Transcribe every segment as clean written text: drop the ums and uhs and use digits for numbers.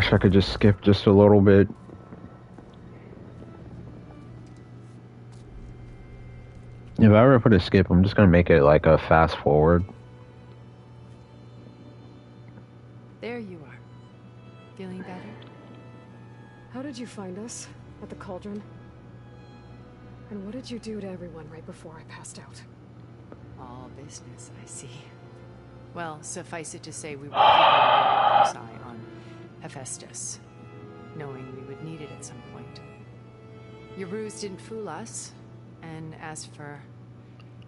wish I could just skip just a little bit. If I ever put a skip, I'm just gonna make it like a fast forward. There you are. Feeling better? How did you find us? At the cauldron? And what did you do to everyone right before I passed out? All business, I see. Well, suffice it to say we were keeping a very close eye on Hephaestus, knowing we would need it at some point. Your ruse didn't fool us, and as for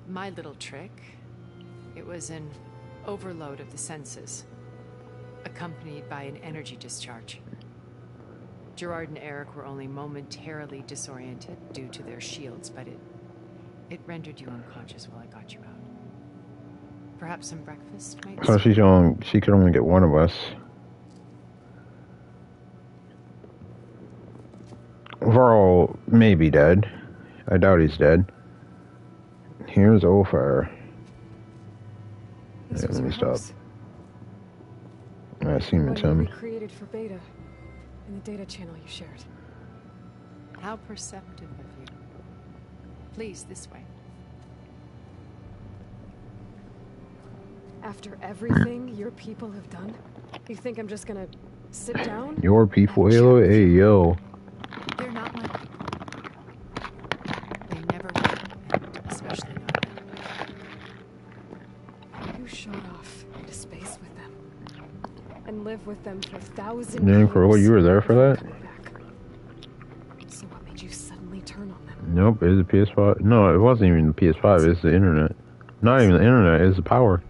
my little trick, it was an overload of the senses, accompanied by an energy discharge. Gerard and Eric were only momentarily disoriented due to their shields, but it rendered you unconscious while I got you out. Perhaps some breakfast might... So she could only get one of us. Varl may be dead. I doubt he's dead. Here's Ophir. Yeah, let me stop. I assume it's him. Created for beta in the data channel you shared. How perceptive of you. Please, this way. After everything your people have done, you think I'm just gonna sit down? Your people, hey yo. They're not my people. They never were, and especially not now. You shot off into space with them, and lived with them for thousands years. Dang, for what, you were there for that? So what made you suddenly turn on them? Nope, it was the PS5. No, it wasn't even the PS5, it's the internet. Not even the internet, it's the power.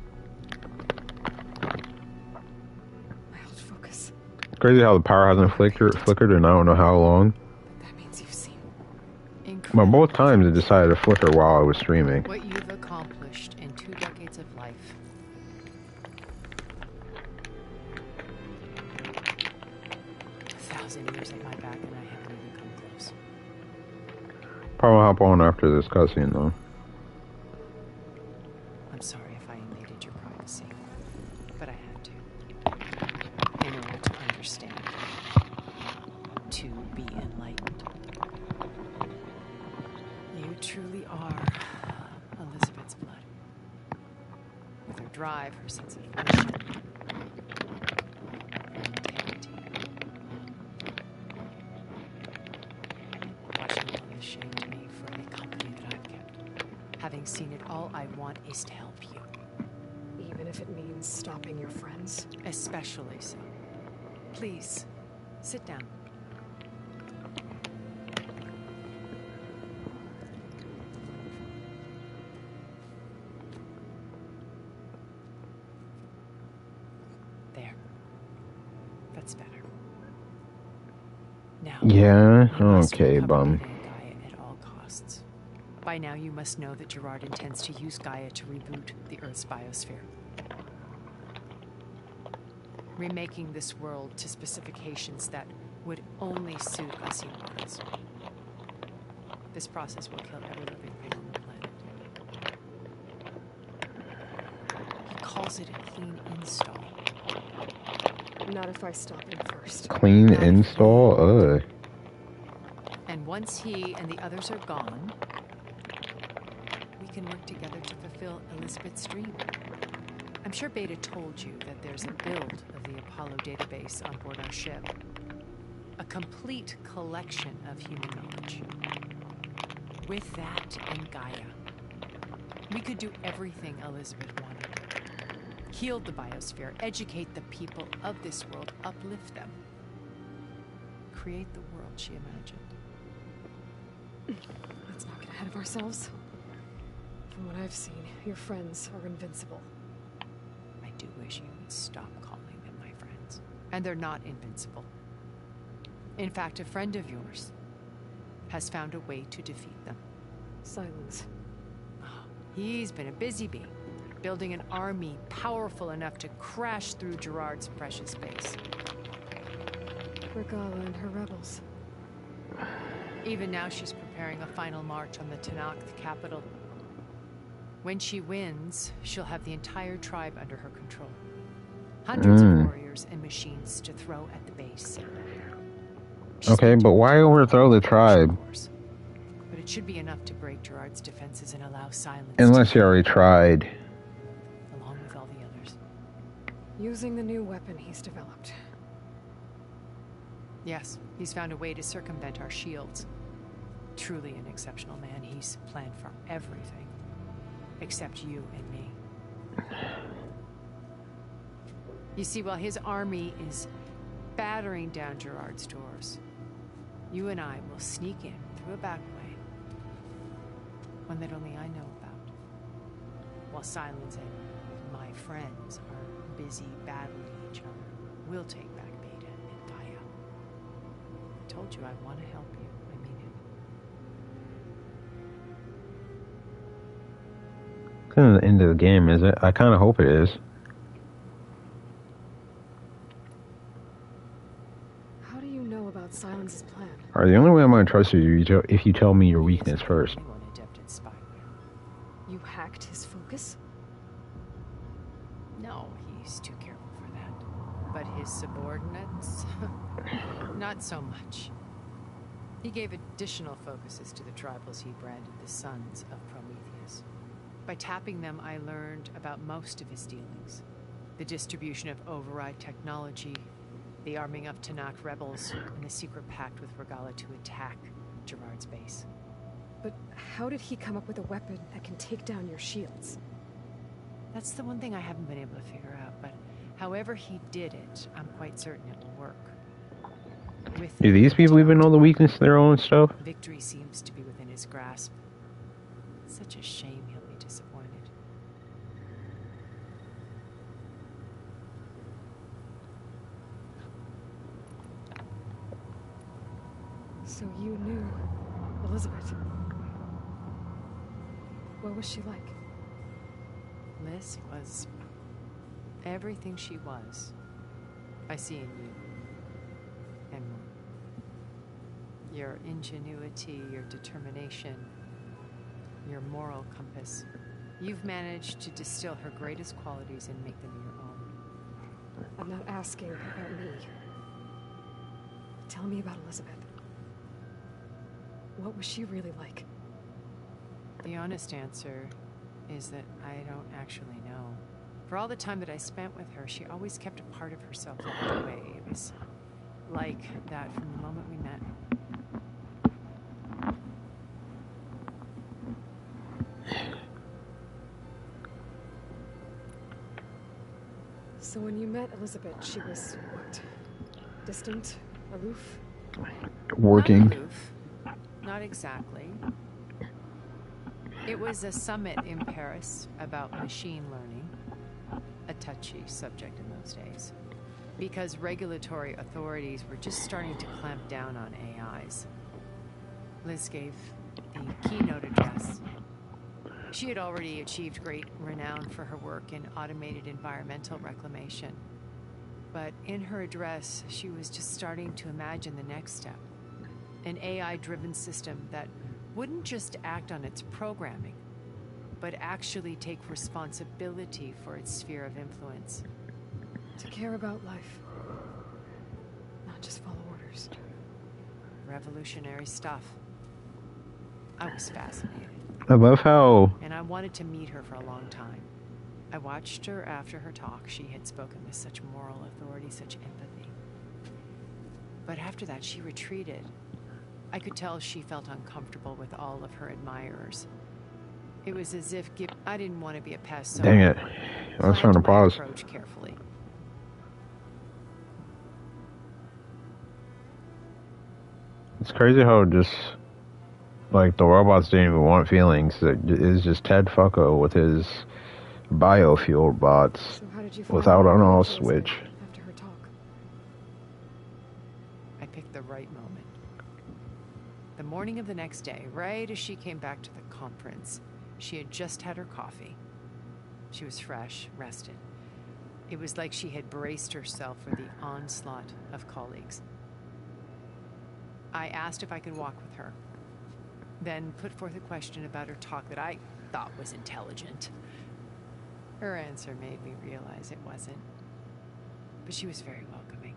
Crazy how the power hasn't flickered in I don't know how long. That means you've seen. But both times it decided to flicker while I was streaming. What you've accomplished in 2 decades of life. A 1,000 years at my back and I haven't even come close. Probably hop on after this cutscene though. I'm sorry if I invaded your privacy, but I had to. In order to understand, to be enlightened. You truly are Elizabeth's blood. With her drive, her sense of mission, her integrity. Watching all this shamed me for the company that I've kept. Having seen it all, I want is to help you. Even if it means stopping your friends? Especially so. Please, sit down. There. That's better. Now. Yeah, okay, bum. Gaia at all costs. By now you must know that Gerard intends to use Gaia to reboot the Earth's biosphere. Remaking this world to specifications that would only suit us humans. This process will kill every living thing on the planet. He calls it a clean install. Not if I stop him first. Clean install? And once he and the others are gone, we can work together to fulfill Elizabeth's dream. I'm sure Beta told you that there's a build of the Apollo database on board our ship. A complete collection of human knowledge. With that and Gaia, we could do everything Elizabeth wanted. Heal the biosphere, educate the people of this world, uplift them. Create the world she imagined. Let's not get ahead of ourselves. From what I've seen, your friends are invincible. I do wish you would stop calling them my friends. And they're not invincible. In fact, a friend of yours has found a way to defeat them. Silence. Oh, he's been a busy bee, building an army powerful enough to crash through Gerard's precious base. Regala and her rebels. Even now she's preparing a final march on the Tanakh, the capital. When she wins, she'll have the entire tribe under her control. Hundreds of warriors computers and machines to throw at the base. Okay, but why overthrow the tribe? But it should be enough to break Gerard's defenses and allow silence. Unless he already tried. Along with all the others. Using the new weapon he's developed. Yes, he's found a way to circumvent our shields. Truly an exceptional man. He's planned for everything. Except you and me. You see, while his army is battering down Gerard's doors, you and I will sneak in through a back way. One that only I know about. While Silence and my friends are busy battling each other, we'll take back Beta and Gaia. I told you I want to help you. I mean it. Kind of the end of the game, is it? I kind of hope it is. How do you know about Silence's plan? Alright, the only way I'm going to trust you is if you tell me your weakness first. Anyone adept at spyware. You hacked his focus? No, he's too careful for that. But his subordinates? Not so much. He gave additional focuses to the tribals he branded the Sons of Prometheus. By tapping them, I learned about most of his dealings. The distribution of override technology, the arming of Tanakh rebels, and the secret pact with Regala to attack Gerard's base. But how did he come up with a weapon that can take down your shields? That's the one thing I haven't been able to figure out, but however he did it, I'm quite certain it will work. Do these people even know the weakness of their own stuff? Victory seems to be within his grasp. Such a shame he'll be disappointed. So you knew Elizabeth. What was she like? Liz was everything she was. I see in you. And more. Your ingenuity, your determination, your moral compass. You've managed to distill her greatest qualities and make them your own. I'm not asking about me. Tell me about Elizabeth. What was she really like? The honest answer is that I don't actually know. For all the time that I spent with her, she always kept a part of herself locked away. It was like that from the moment we met. So when you met Elizabeth, she was what? Distant? Aloof? Working. Not aloof. Not exactly. It was a summit in Paris about machine learning, a touchy subject in those days, because regulatory authorities were just starting to clamp down on AIs. Liz gave the keynote address. She had already achieved great renown for her work in automated environmental reclamation. But in her address, she was just starting to imagine the next step. An AI-driven system that wouldn't just act on its programming, but actually take responsibility for its sphere of influence. To care about life. Not just follow orders. Revolutionary stuff. I was fascinated. I love how... And I wanted to meet her for a long time. I watched her after her talk. She had spoken with such moral authority, such empathy. But after that, she retreated. I could tell she felt uncomfortable with all of her admirers. It was as if I didn't want to be a pest. So Dang it. I was trying to pause. Approach carefully. It's crazy how just... like, the robots didn't even want feelings. It is just Ted Fucko with his biofuel bots So how did you find without out an about off Elizabeth switch. after her talk? I picked the right moment. The morning of the next day, right as she came back to the conference, she had just had her coffee. She was fresh, rested. It was like she had braced herself for the onslaught of colleagues. I asked if I could walk with her, then put forth a question about her talk that I thought was intelligent. Her answer made me realize it wasn't. but she was very welcoming.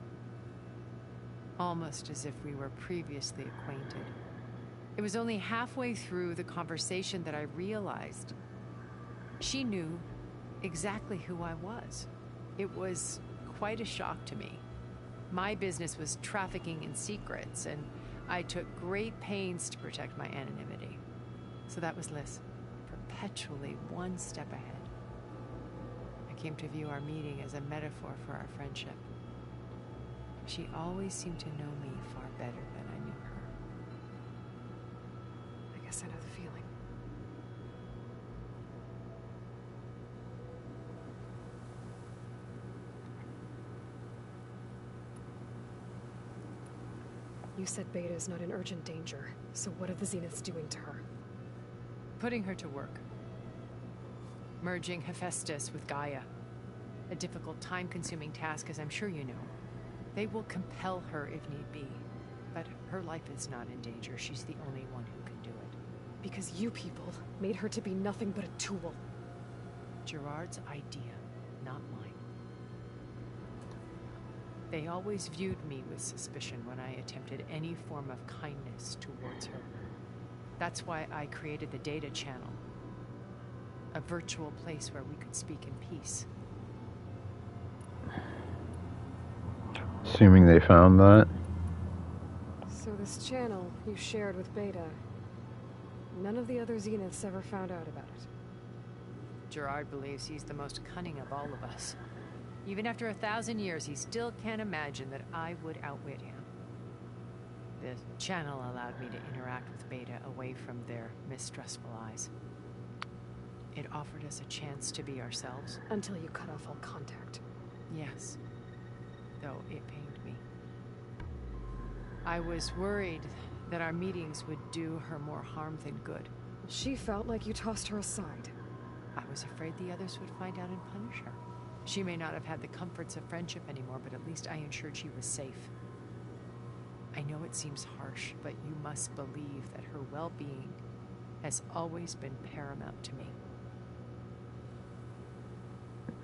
Almost as if we were previously acquainted. It was only halfway through the conversation that I realized she knew exactly who I was. It was quite a shock to me. My business was trafficking in secrets, and I took great pains to protect my anonymity. So that was Liz, perpetually one step ahead. I came to view our meeting as a metaphor for our friendship. She always seemed to know me far better than I knew her. I guess I know the feeling. You said Beta is not in urgent danger, so what are the Zeniths doing to her? Putting her to work. Merging Hephaestus with Gaia. A difficult, time-consuming task, as I'm sure you know. They will compel her if need be. But her life is not in danger. She's the only one who can do it. Because you people made her to be nothing but a tool. Gerard's idea, not mine. They always viewed me with suspicion when I attempted any form of kindness towards her. That's why I created the data channel. A virtual place where we could speak in peace. Assuming they found that. So this channel you shared with Beta, none of the other Zeniths ever found out about it. Gerard believes he's the most cunning of all of us. Even after 1,000 years, he still can't imagine that I would outwit him. The channel allowed me to interact with Beta away from their mistrustful eyes. It offered us a chance to be ourselves. Until you cut off all contact. Yes. Though it pained me. I was worried that our meetings would do her more harm than good. She felt like you tossed her aside. I was afraid the others would find out and punish her. She may not have had the comforts of friendship anymore, but at least I ensured she was safe. I know it seems harsh, but you must believe that her well-being has always been paramount to me.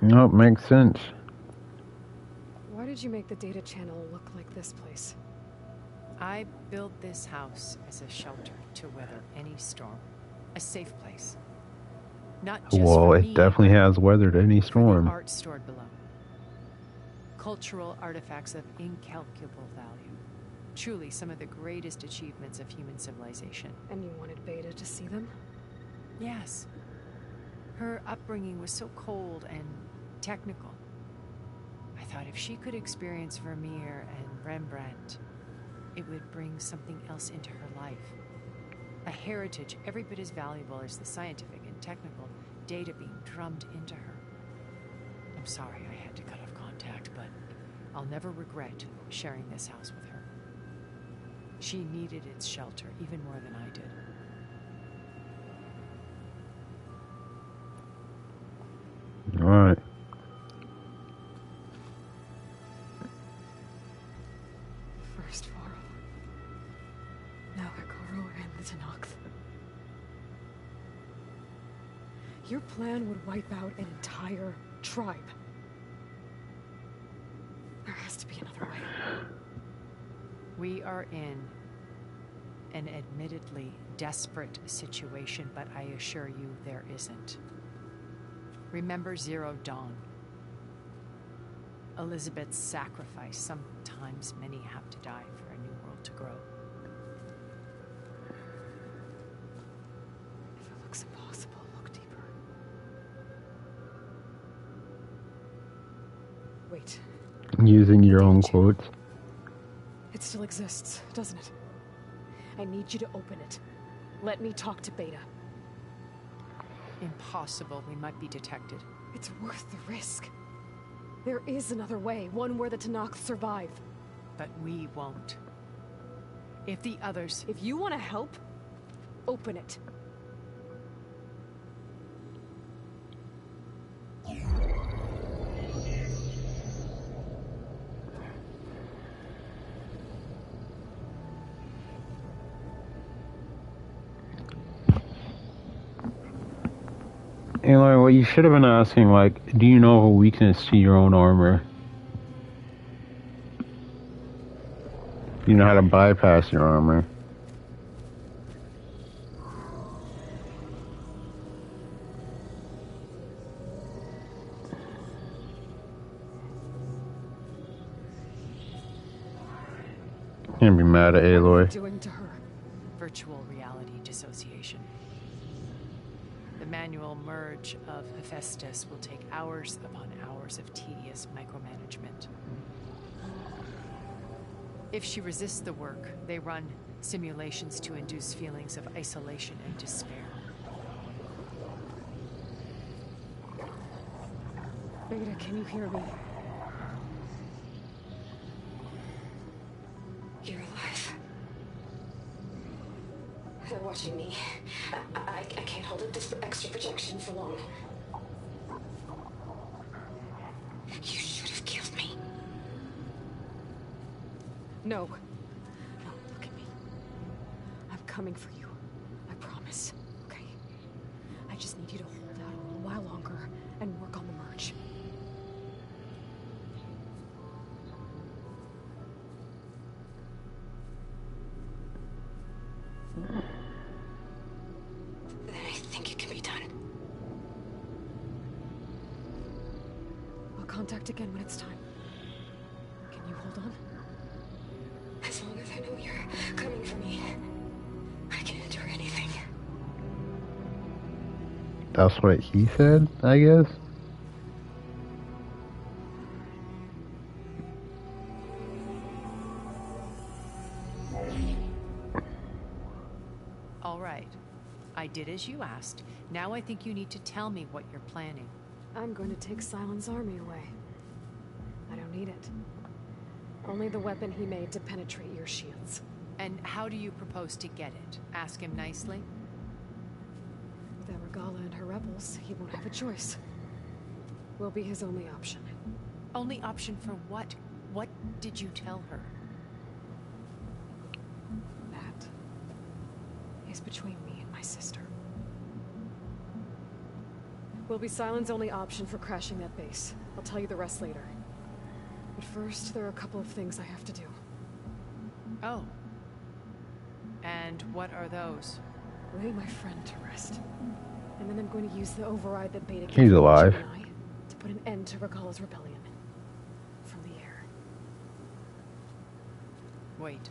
No, it makes sense. Why did you make the data channel look like this place? I built this house as a shelter to weather any storm. A safe place. Not just Well, for it me, definitely has weathered any for the storm. art stored below. Cultural artifacts of incalculable value. Truly some of the greatest achievements of human civilization. And you wanted Beta to see them? Yes. Her upbringing was so cold and technical. I thought if she could experience Vermeer and Rembrandt, it would bring something else into her life. A heritage every bit as valuable as the scientific and technical data being drummed into her. I'm sorry I had to cut off contact, but I'll never regret sharing this house with her. She needed its shelter even more than I did. All right. First Varl. Now Hikaru and the Tenakth. Your plan would wipe out an entire tribe. There has to be another way. We are in an admittedly desperate situation, but I assure you there isn't. Remember Zero Dawn. Elizabeth's sacrifice. Sometimes many have to die for a new world to grow. If it looks impossible, look deeper. Wait. Using your own quotes. It still exists, doesn't it? I need you to open it. Let me talk to Beta. Impossible. We might be detected. It's worth the risk. There is another way, one where the Tenakth survive. But we won't. If the others... If you want to help, open it. And like, what you should have been asking, like, do you know of a weakness to your own armor? You know how to bypass your armor. Can't be mad at Aloy. What are you doing to her? Virtual reality dissociation. The manual merge of Hephaestus will take hours upon hours of tedious micromanagement. If she resists the work, they run simulations to induce feelings of isolation and despair. Beta, can you hear me? You're alive. They're watching me. I can't hold up this extra projection for long. You should have killed me. No. No, look at me. I'm coming for you. I promise. Okay? I just need you to hold out a little while longer and work on the merge. I think it can be done. I'll contact again when it's time. Can you hold on? As long as I know you're coming for me, I can endure anything. That's what he said, I guess. All right. I did as you asked. Now I think you need to tell me what you're planning. I'm going to take Silent's army away. I don't need it. Only the weapon he made to penetrate your shields. And how do you propose to get it? Ask him nicely? With Argala and her rebels, he won't have a choice. We'll be his only option. Only option for what? What did you tell her? That is between me and my sister. Will be Silent's only option for crashing that base. I'll tell you the rest later. But first, there are a couple of things I have to do. Oh. And what are those? Lay my friend to rest. And then I'm going to use the override that Beta He's alive. Gemini to put an end to Regala's rebellion. From the air. Wait.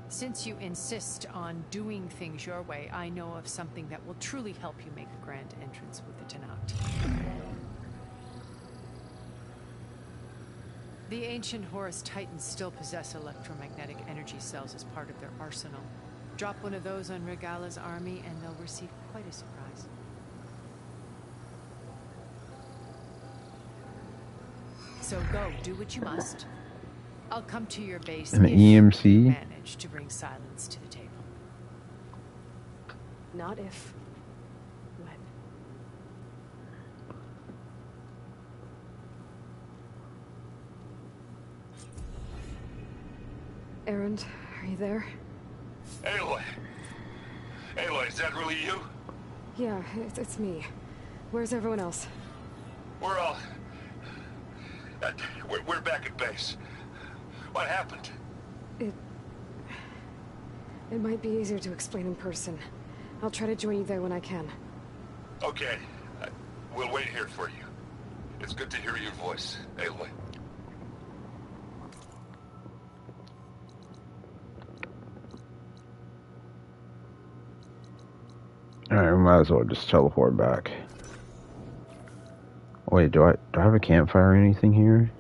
Since you insist on doing things your way, I know of something that will truly help you make a grand entrance with the Tenakth. The ancient Horus Titans still possess electromagnetic energy cells as part of their arsenal. Drop one of those on Regala's army and they'll receive quite a surprise. So go, do what you must. I'll come to your base An if you EMC? manage to bring Silence to the table. Not if. When. Erend, are you there? Aloy! Aloy, is that really you? Yeah, it's me. Where's everyone else? We're all... We're back at base. What happened? It might be easier to explain in person. I'll try to join you there when I can. Okay. We'll wait here for you. It's good to hear your voice, Aloy. Alright, we might as well just teleport back. Wait, do I have a campfire or anything here?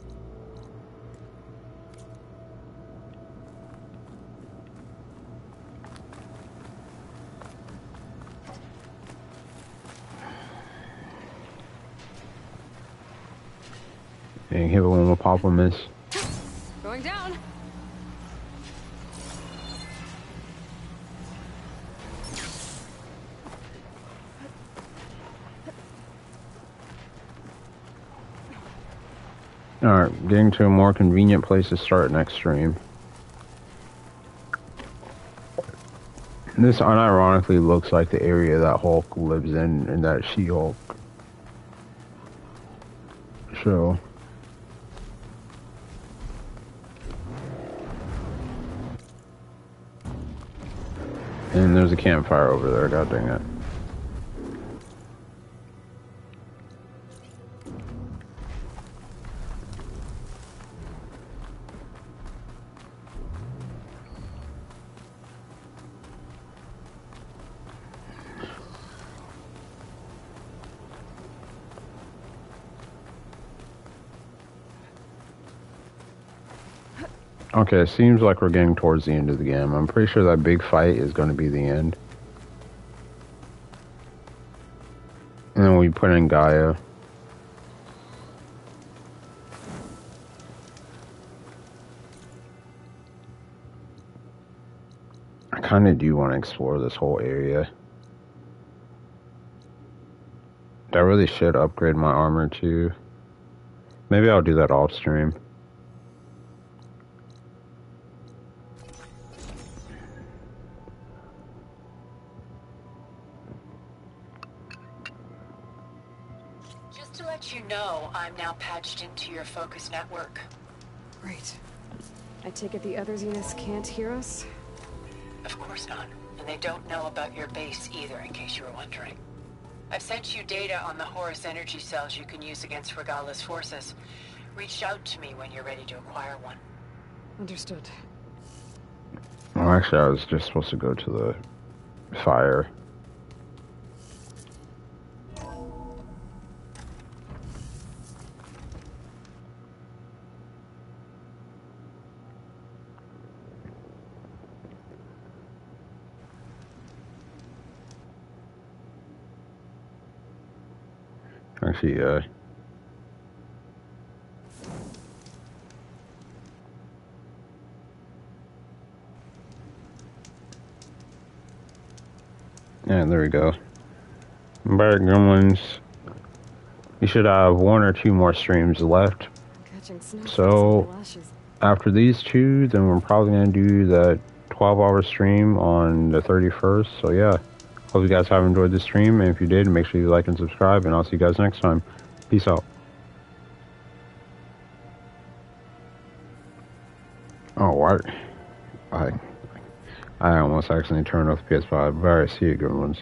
Dang, hit one with pop and miss. Going down! Alright, getting to a more convenient place to start next stream. This unironically looks like the area that Hulk lives in that She-Hulk show. And there's a campfire over there, god dang it. Okay, it seems like we're getting towards the end of the game. I'm pretty sure that big fight is going to be the end. And then we put in Gaia. I kind of do want to explore this whole area. I really should upgrade my armor too. Maybe I'll do that off stream. Just to let you know, I'm now patched into your focus network. Great. I take it the other Zeniths can't hear us? Of course not. And they don't know about your base either, in case you were wondering. I've sent you data on the Horus energy cells you can use against Regala's forces. Reach out to me when you're ready to acquire one. Understood. Well, actually, I was just supposed to go to the fire. Actually, yeah, there we go. Better gremlins. You should have 1 or 2 more streams left. So, after these 2, then we're probably going to do the 12-hour stream on the 31st. So, yeah. Hope you guys have enjoyed the stream. And if you did, make sure you like and subscribe. And I'll see you guys next time. Peace out. Oh, what? I almost accidentally turned off the PS5. Alright, see you, good ones.